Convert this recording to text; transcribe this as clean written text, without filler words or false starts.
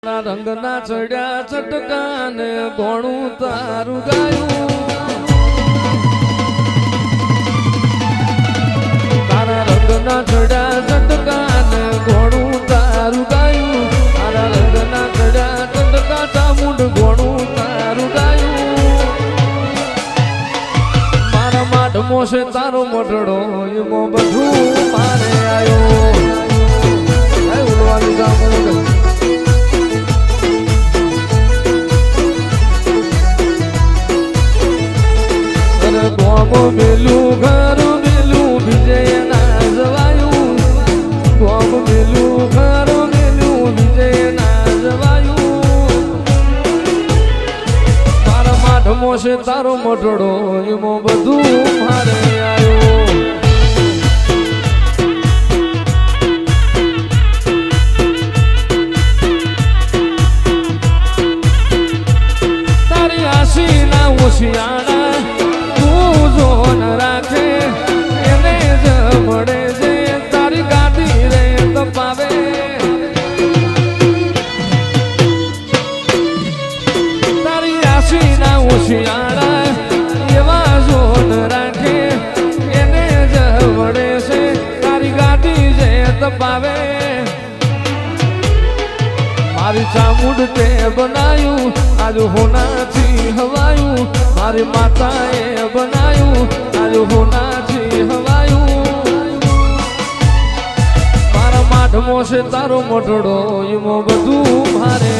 રંગના ચડ્યા ચટકાને ગોણું તારું ગાયું તારા રંગના ચડ્યા ચટકાને ગોણું તારું ગાયું તારા રંગના ચડ્યા ચટકા ચામુંડ ગોણું તારું ગાયું મારા માઢ મોસે તારો મોઢડો એમાં બધું મારે આવ્યો ઉડવાની ચામુંડ ગોમો મેલું ઘર મેલું વિજય ના જવાયું ગોમ મેલું ઘર મેલું વિજય ના જવાયું મારા માઢ મોસે તારો મોઢડો એમાં બધું મારે આવ્યો તારી આશી ના હોશિયારા જોન રાખે એને જ મળે છે તારી ગાદી રે તપાવે તારી આશી ના હોશિયારા એવા જોન રાખે એને જ મળે છે તારી ગાદી જે તપાવે મારી ચામુંડ તે બનાયું આજ હોનાથી હવાયું મારી માતાએ બનાયું આજ હોનાથી હવાયું મારા માઢ મોસે તારો મોઢડો એમાં બધું મારે